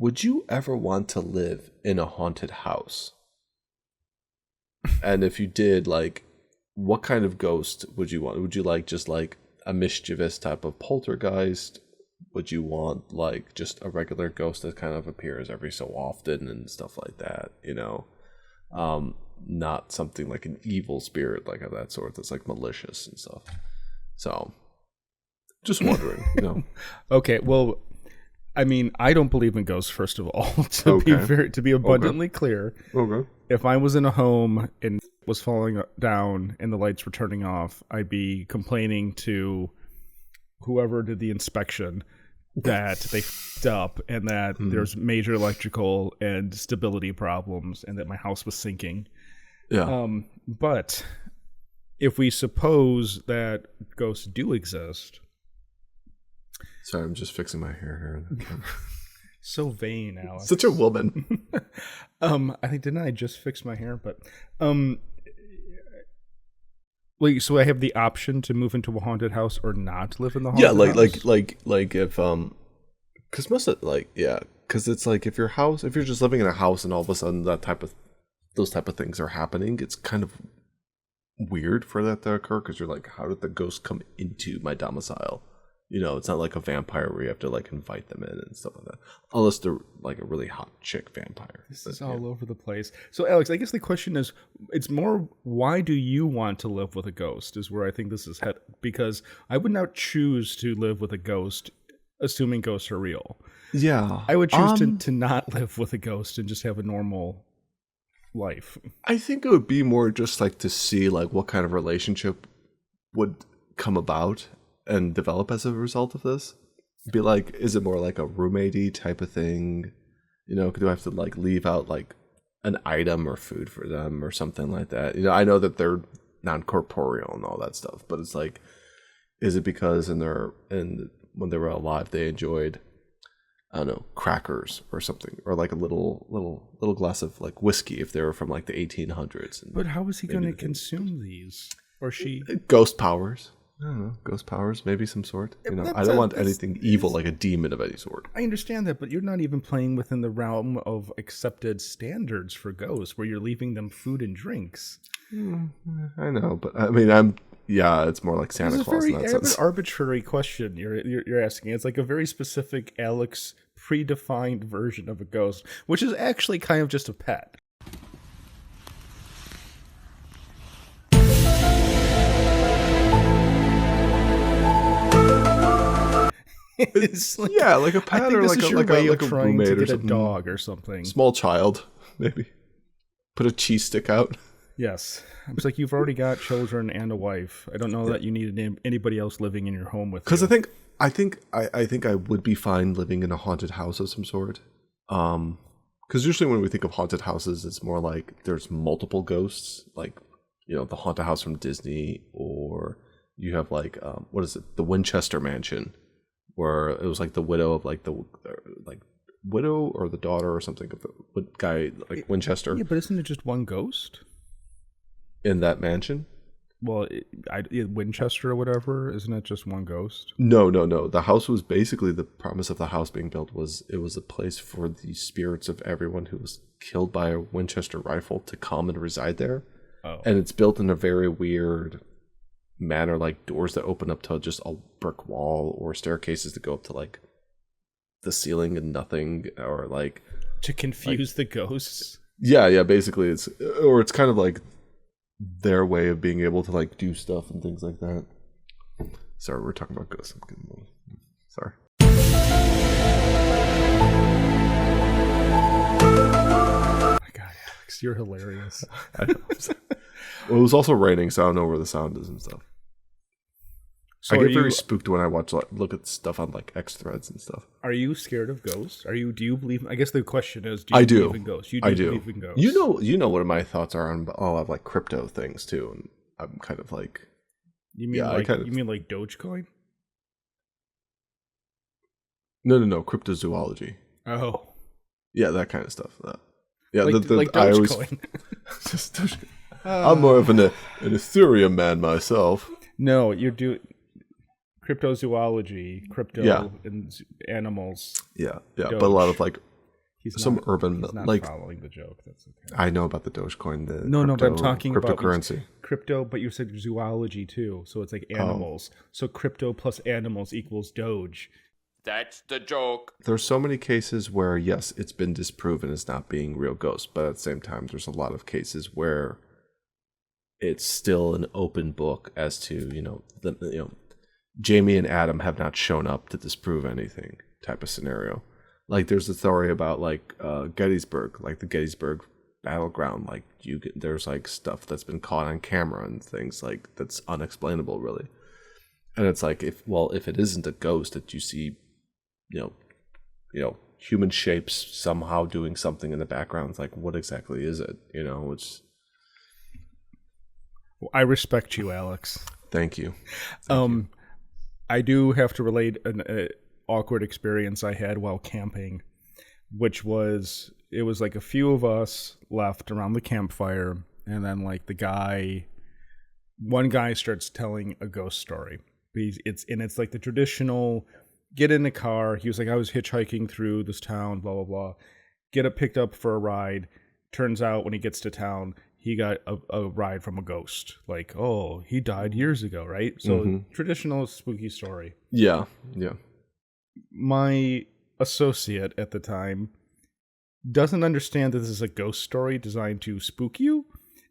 would you ever want to live in a haunted house? And if you did, like, what kind of ghost would you want? Would you like just like a mischievous type of poltergeist? Would you want like just a regular ghost that kind of appears every so often and stuff like that? Not something like an evil spirit like of that sort that's like malicious and stuff. So, just wondering, Okay, well, I mean, I don't believe in ghosts. First of all, to be abundantly clear, if I was in a home and was falling down and the lights were turning off, I'd be complaining to whoever did the inspection that they f***ed up and that there's major electrical and stability problems and that my house was sinking. Yeah. But if we suppose that ghosts do exist. Sorry, I'm just fixing my hair here. So vain, Alex. Such a woman. I think, didn't I just fix my hair? But wait, so I have the option to move into a haunted house or not live in the haunted house? like if because most of because it's like if you're just living in a house and all of a sudden those type of things are happening, it's kind of weird for that to occur because you're like, how did the ghost come into my domicile? It's not like a vampire where you have to like invite them in and stuff like that, unless they're like a really hot chick vampire. This is all over the place. So, Alex, I guess the question is, it's more, why do you want to live with a ghost? Is where I think this is headed, because I would not choose to live with a ghost, assuming ghosts are real. Yeah, I would choose to not live with a ghost and just have a normal life. I think it would be more just like to see like what kind of relationship would come about and develop as a result of this. Be like, is it more like a roommate-y type of thing? Do I have to like leave out like an item or food for them or something like that? I know that they're non-corporeal and all that stuff, but it's like, is it because when they were alive they enjoyed, I don't know, crackers or something, or like a little glass of like whiskey if they were from like the 1800s? But how is he going to consume these, or she? Ghost powers. I don't know, ghost powers, maybe some sort. I don't want anything evil like a demon of any sort. I understand that, but you're not even playing within the realm of accepted standards for ghosts, where you're leaving them food and drinks. I know, but I mean, it's more like Santa Claus in that sense. It's an arbitrary question you're asking. It's like a very specific Alex predefined version of a ghost, which is actually kind of just a pet. It's like, like a pet or like a roommate to or get something. A dog or something. Small child, maybe. Put a cheese stick out. Yes. It's like you've already got children and a wife. I don't know that you need anybody else living in your home with you. Because I think I would be fine living in a haunted house of some sort. Because usually when we think of haunted houses, it's more like there's multiple ghosts, like the haunted house from Disney, or you have like what is it, the Winchester Mansion, where it was like the widow of like the widow or the daughter or something of the guy like Winchester. Yeah, but isn't it just one ghost in that mansion? Well, Winchester or whatever, isn't it just one ghost? No. The house was basically, the premise of the house being built was it was a place for the spirits of everyone who was killed by a Winchester rifle to come and reside there. Oh. And it's built in a very weird manner, like doors that open up to just a brick wall, or staircases that go up to like the ceiling and nothing, or like to confuse the ghosts. Yeah, basically it's kind of like their way of being able to like do stuff and things like that. Sorry, we're talking about ghosts. I'm getting a little... Sorry. Oh my God, Alex, you're hilarious. Well, it was also raining, so I don't know where the sound is and stuff. So I get very spooked when I look at stuff on like X threads and stuff. Are you scared of ghosts? Do you believe? I guess the question is, do you believe in ghosts? I do believe in ghosts. You know what my thoughts are on all of like crypto things too, and I'm kind of like. You mean like Dogecoin? No, cryptozoology. Oh. Yeah, that kind of stuff. Yeah, like Dogecoin. Just Dogecoin. I'm more of an Ethereum man myself. No, you do cryptozoology, crypto and animals. Yeah, Doge. But a lot of like urban he's not like following the joke. That's okay. I know about the Dogecoin. But I'm talking about cryptocurrency. Crypto, but you said zoology too, so it's like animals. So crypto plus animals equals Doge. That's the joke. There's so many cases where yes, it's been disproven as not being real ghosts, but at the same time, there's a lot of cases where it's still an open book as to Jamie and Adam have not shown up to disprove anything type of scenario. Like there's a story about like Gettysburg, like the Gettysburg battleground. Like there's like stuff that's been caught on camera and things like that's unexplainable really. And it's like if it isn't a ghost that you see, human shapes somehow doing something in the background, it's like what exactly is it? It's. Well, I respect you, Alex. Thank you. Thank you. I do have to relate an awkward experience I had while camping, which was it was like a few of us left around the campfire, and then like one guy starts telling a ghost story. It's like the traditional get in the car. He was like, I was hitchhiking through this town, blah blah blah. Get picked up for a ride. Turns out when he gets to town, he got a ride from a ghost. Like, oh, he died years ago, right? So traditional spooky story. Yeah. My associate at the time doesn't understand that this is a ghost story designed to spook you.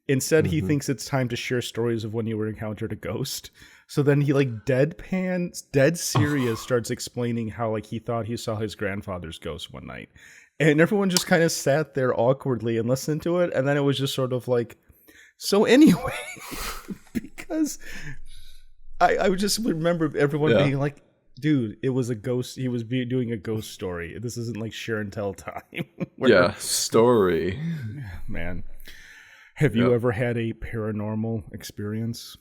Instead, he thinks it's time to share stories of when you were encountered a ghost. So then he like dead serious starts explaining how like he thought he saw his grandfather's ghost one night. And everyone just kind of sat there awkwardly and listened to it. And then it was just sort of like, so anyway, because I would just remember everyone being like, dude, it was a ghost. He was doing a ghost story. This isn't like share and tell time. Story. Man. Have you ever had a paranormal experience?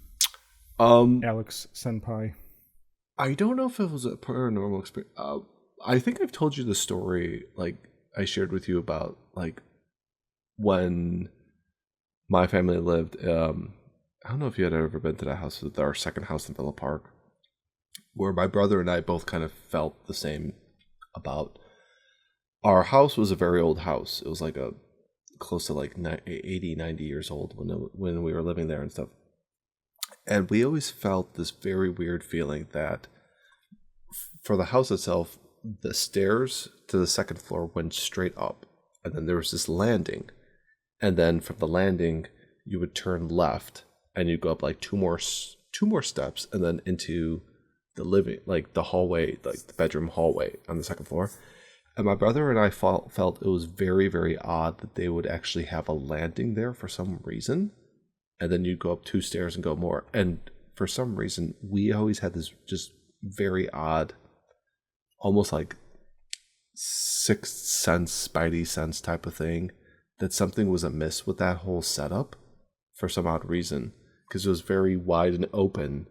Alex Senpai? I don't know if it was a paranormal experience. I think I've told you the story, like, I shared with you about like when my family lived. I don't know if you had ever been to that house, our second house in Villa Park, where my brother and I both kind of felt the same about. Our house was a very old house. It was like close to like 80, 90 years old when we were living there and stuff. And we always felt this very weird feeling that for the house itself, the stairs to the second floor went straight up, and then there was this landing, and then from the landing you would turn left and you'd go up like two more steps and then into the living, like the hallway, like the bedroom hallway on the second floor. And my brother and I felt it was very, very odd that they would actually have a landing there for some reason, and then you'd go up 2 stairs and go more. And for some reason we always had this just very odd, almost like sixth sense, spidey sense type of thing, that something was amiss with that whole setup for some odd reason, because it was very wide and open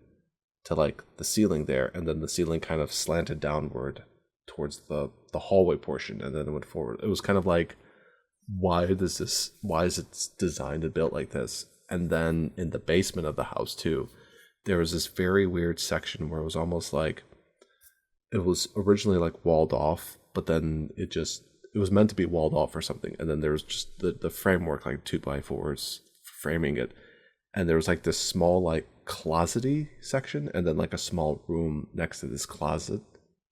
to like the ceiling there, and then the ceiling kind of slanted downward towards the hallway portion, and then it went forward. It was kind of like, why is it designed and built like this? And then in the basement of the house too, there was this very weird section where it was almost like it was originally like walled off, but then it was meant to be walled off or something. And then there was just the framework, like 2x4s framing it. And there was like this small, like closet-y section, and then like a small room next to this closet,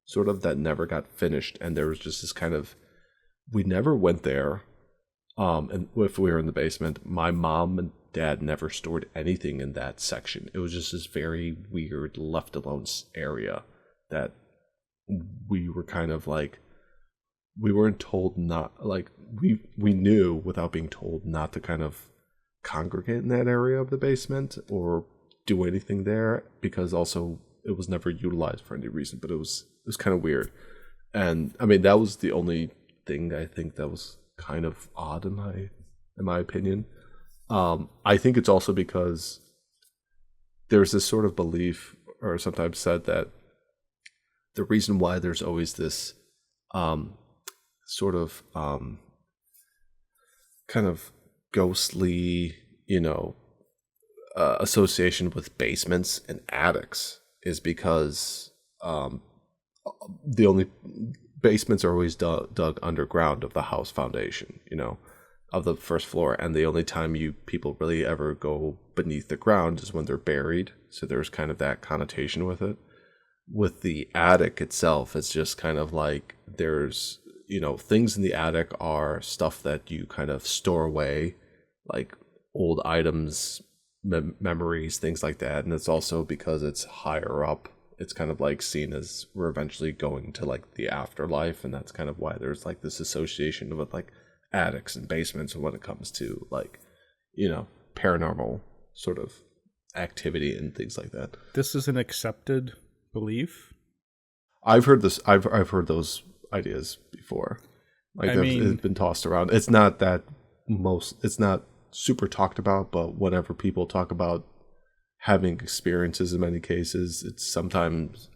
sort of, that never got finished. And there was just this kind of, we never went there. And if we were in the basement, my mom and dad never stored anything in that section. It was just this very weird left alone area that we were kind of like, we weren't told not, like we knew without being told not to kind of congregate in that area of the basement or do anything there, because also it was never utilized for any reason. But it was kind of weird. And I mean, that was the only thing I think that was kind of odd in my opinion. I think it's also because there's this sort of belief, or sometimes said, that the reason why there's always this sort of kind of ghostly, association with basements and attics is because the only basements are always dug underground of the house foundation, of the first floor, and the only time people really ever go beneath the ground is when they're buried. So there's kind of that connotation with it. With the attic itself, it's just kind of like there's, things in the attic are stuff that you kind of store away, like old items, memories, things like that. And it's also because it's higher up, it's kind of like seen as we're eventually going to like the afterlife, and that's kind of why there's like this association with like attics and basements when it comes to like, paranormal sort of activity and things like that. This is an accepted belief. I've heard this. I've heard those ideas before. Like it's been tossed around. It's not it's not super talked about, but whenever people talk about having experiences, in many cases, it's sometimes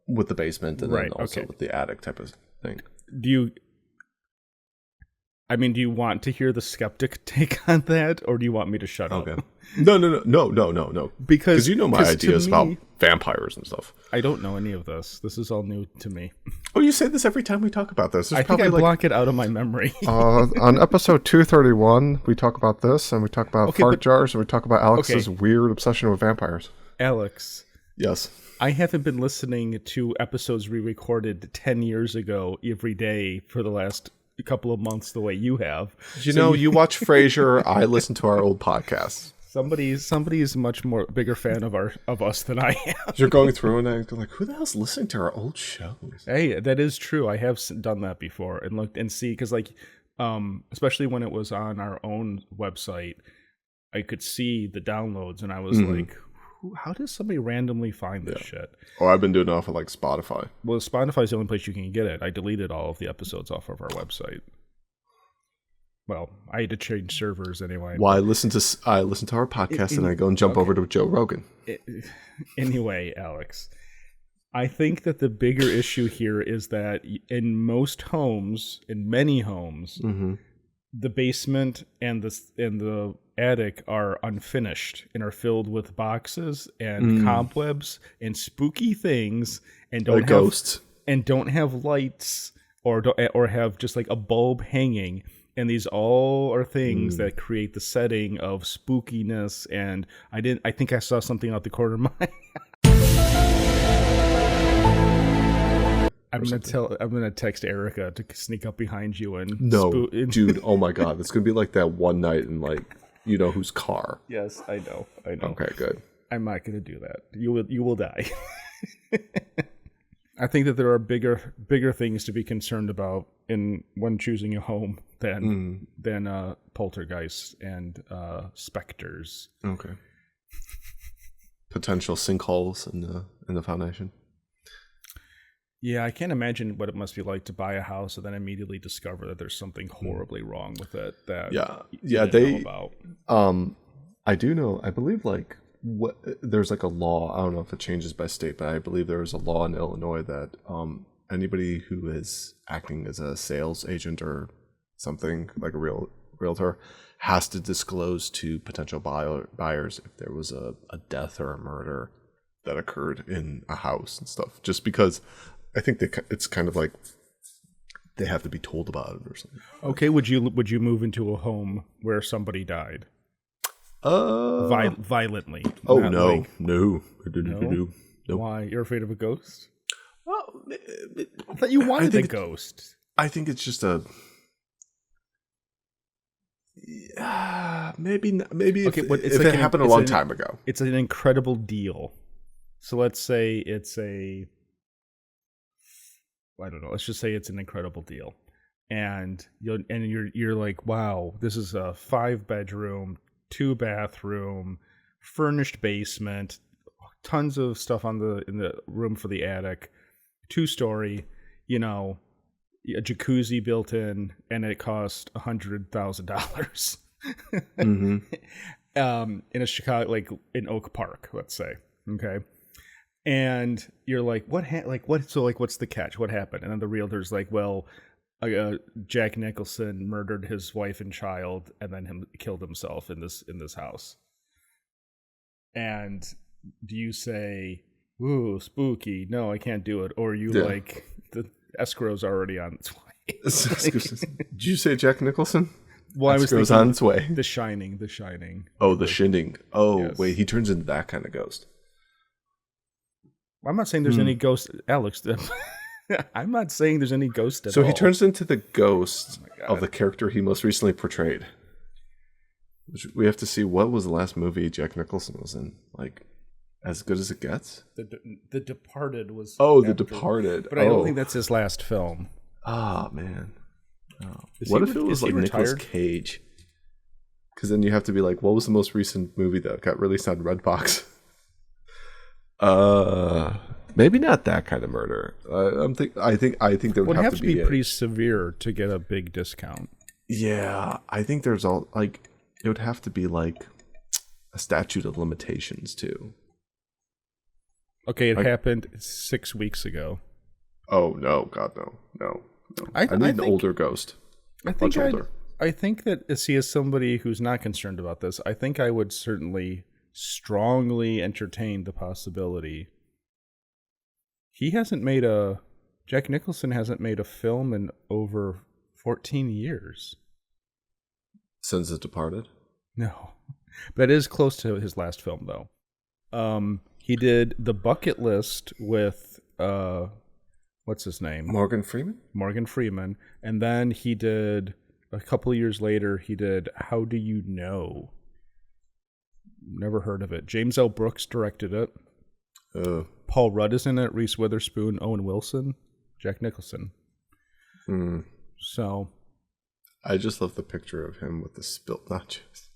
with the basement and then also with the attic type of thing. Do you want to hear the skeptic take on that, or do you want me to shut up? No. Because my ideas about vampires and stuff. I don't know any of this. This is all new to me. Oh, you say this every time we talk about this. I think I block it out of my memory. On episode 231, we talk about this, and we talk about fart jars, and we talk about Alex's weird obsession with vampires. Alex. Yes. I haven't been listening to episodes we-recorded 10 years ago every day for the last couple of months the way you have. You watch Frasier. I listen to our old podcasts. Somebody's a much more bigger fan of us than I am. You're going through and I'm like, who the hell's listening to our old shows? Hey, that is true. I have done that before and looked and see, because especially when it was on our own website, I could see the downloads and I was like, how does somebody randomly find this shit? Oh, I've been doing it off of like Spotify. Well, Spotify's the only place you can get it. I deleted all of the episodes off of our website. Well, I had to change servers anyway. Well, I listen to our podcast and I go and jump over to Joe Rogan. Anyway, Alex, I think that the bigger issue here is that in most homes, in many homes, the basement and the attic are unfinished and are filled with boxes and cobwebs and spooky things, and don't have ghosts, and don't have lights or have just like a bulb hanging. And these all are things that create the setting of spookiness. And I think I saw something out the corner of my I'm gonna text Erica to sneak up behind you and dude, oh my god, it's gonna be like that one night in like whose car. Yes, I know. Okay, good. I'm not gonna do that. You will die. I think that there are bigger things to be concerned about when choosing a home than poltergeists and specters. Okay. Potential sinkholes in the foundation. Yeah, I can't imagine what it must be like to buy a house and then immediately discover that there's something horribly wrong with it. Know about. I do know. I believe there's like a law. I don't know if it changes by state, but I believe there is a law in Illinois that anybody who is acting as a sales agent or something like a realtor has to disclose to potential buyers if there was a death or a murder that occurred in a house and stuff. Just because I think it's kind of like they have to be told about it or something. Okay, would you move into a home where somebody died? Violently. Oh no. No. Why? You're afraid of a ghost? Well, I thought you wanted a ghost. I think it's just a maybe if it happened a long time ago. It's an incredible deal. So let's say it's I don't know. Let's just say it's an incredible deal, and you're like, wow, this is a 5-bedroom, 2-bathroom, furnished basement, tons of stuff in the room for the attic, 2-story, a jacuzzi built in, and it cost $100,000. In a Chicago, like in Oak Park, let's say, okay. And you're like, what's the catch? What happened? And then the realtor's like, well, Jack Nicholson murdered his wife and child and then killed himself in this house. And do you say, ooh, spooky, no, I can't do it? Or you escrow's already on its way. Did you say Jack Nicholson? Well, escrow's on its way. The Shining. Oh, The Shining. Oh, yes. Wait, he turns into that kind of ghost. I'm not saying there's any ghost, Alex. I'm not saying there's any ghost at all. So he turns into the ghost of the character he most recently portrayed. We have to see what was the last movie Jack Nicholson was in. Like, As Good as It Gets? The Departed was... Oh, The Departed. But I don't think that's his last film. Ah, man. Oh. What if it was like Nicolas Cage? Because then you have to be like, what was the most recent movie that got released on Redbox? Maybe not that kind of murder. I think there would have to be pretty severe to get a big discount. Yeah, I think there's all like it would have to be like a statute of limitations too. Okay, it happened 6 weeks ago. Oh no, God no. I need an older ghost. Much older. I think that as somebody who's not concerned about this, I think I would certainly strongly entertain the possibility. Jack Nicholson hasn't made a film in over 14 years. Since The Departed? No. But it is close to his last film, though. He did The Bucket List with, what's his name? Morgan Freeman. And then he did, a couple of years later, he did How Do You Know? Never heard of it. James L. Brooks directed it. Paul Rudd is in it. Reese Witherspoon, Owen Wilson, Jack Nicholson. So, I just love the picture of him with the spilt nachos.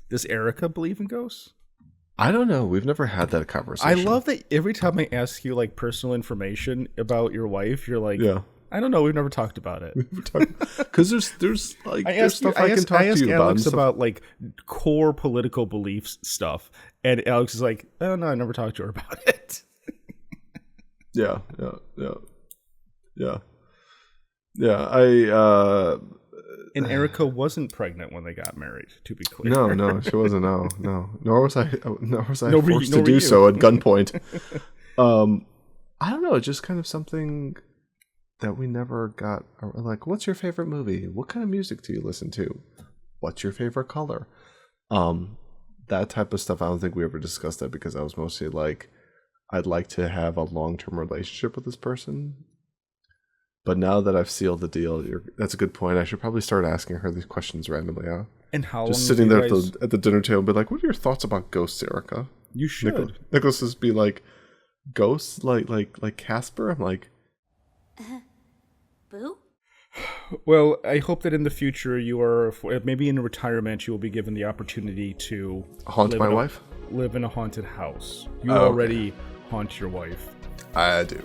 Does Erica believe in ghosts? I don't know. We've never had that conversation. I love that every time I ask you like personal information about your wife, you're like, yeah. I don't know. We've never talked about it. Because there's like there's stuff I can talk to you about. Alex about like core political beliefs stuff, and Alex is like, "Oh no, I never talked to her about it." Yeah. And Erica wasn't pregnant when they got married. To be clear, no, she wasn't. No. Nor was I forced to do so at gunpoint. I don't know. It's just kind of something that we never got. Like, what's your favorite movie? What kind of music do you listen to? What's your favorite color? That type of stuff. I don't think we ever discussed that because I was mostly like, I'd like to have a long-term relationship with this person. But now that I've sealed the deal, that's a good point. I should probably start asking her these questions randomly. Huh? And how just sitting there at the dinner table and be like, "What are your thoughts about ghosts, Erica?" You should. Nicholas just be like, "Ghosts, like Casper." I'm like, Boo? Well, I hope that in the future you are, maybe in retirement, you will be given the opportunity to haunt my wife? Live in a haunted house. You already haunt your wife. I do.